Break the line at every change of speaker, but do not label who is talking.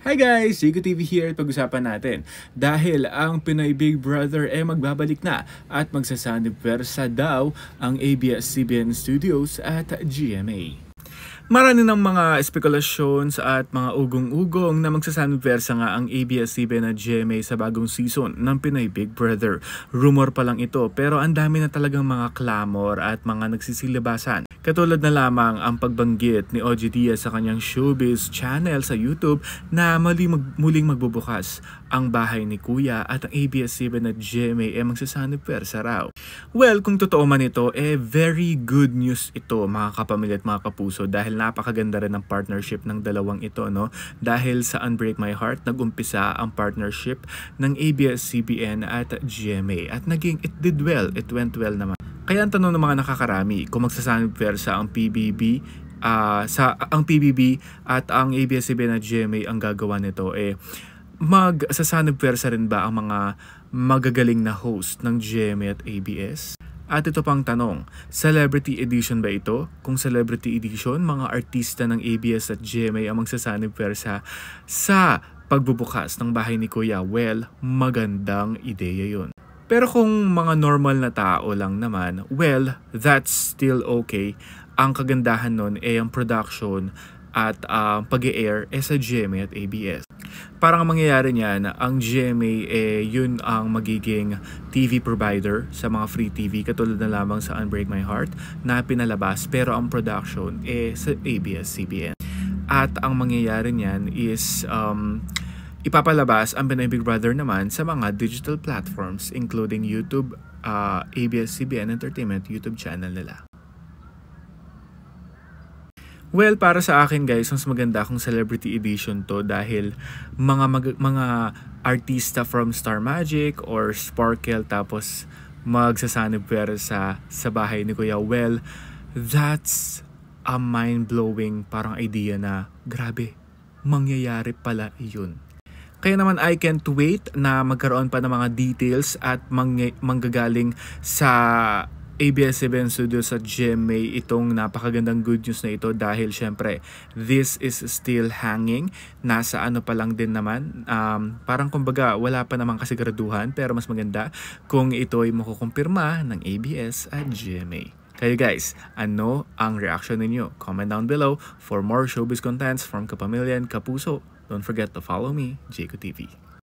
Hi guys! Jigo TV here at pag-usapan natin. Dahil ang Pinoy Big Brother ay magbabalik na at magsasanibersa daw ang ABS-CBN Studios at GMA. Marami ng mga spekulations at mga ugong-ugong na magsasanibersa nga ang ABS-CBN at GMA sa bagong season ng Pinoy Big Brother. Rumor pa lang ito pero ang dami na talagang mga clamor at mga nagsisilibasan. Katulad na lamang ang pagbanggit ni OG Diaz sa kanyang showbiz channel sa YouTube na muling magbubukas ang bahay ni Kuya at ang ABS-CBN at GMA ay magsasanibersa raw. Well, kung totoo man ito, very good news ito mga kapamilya at mga kapuso dahil napakaganda rin ng partnership ng dalawang ito, no? Dahil sa Unbreak My Heart, nag-umpisa ang partnership ng ABS-CBN at GMA at it did well, it went well naman. Kaya ang tanong ng mga nakakarami kung magsasanibersa ang PBB ang PBB at ang ABS-CBN at GMA ang gagawa nito magsasanibersa rin ba ang mga magagaling na host ng GMA at ABS? At ito pang tanong, celebrity edition ba ito? Kung celebrity edition, mga artista ng ABS at GMA ang magsasanibersa sa pagbubukas ng bahay ni Kuya. Well, magandang ideya yun. Pero kung mga normal na tao lang naman, well, that's still okay. Ang kagandahan nun ang production at pag-i-air sa GMA at ABS. Parang ang mangyayari niyan, ang GMA yun ang magiging TV provider sa mga free TV katulad na lamang sa Unbreak My Heart na pinalabas pero ang production sa ABS-CBN. At ang mangyayari niyan is ipapalabas ang Pinoy Big Brother naman sa mga digital platforms including YouTube, ABS-CBN Entertainment YouTube channel nila. Well, para sa akin guys, mas maganda kung celebrity edition to dahil mga artista from Star Magic or Sparkle tapos magsasanibersa sa bahay ni Kuya. Well, that's a mind-blowing parang idea na grabe, mangyayari pala yun. Kaya naman I can't wait na magkaroon pa ng mga details at manggagaling sa ABS-CBN Studios at GMA itong napakagandang good news na ito dahil syempre this is still hanging. Nasa ano pa lang din naman. Parang kumbaga wala pa namang kasiguraduhan pero mas maganda kung ito ay makukumpirma ng ABS at GMA. Kaya guys, ano ang reaction ninyo? Comment down below for more showbiz contents from Kapamilya and Kapuso. Don't forget to follow me, Jigo TV.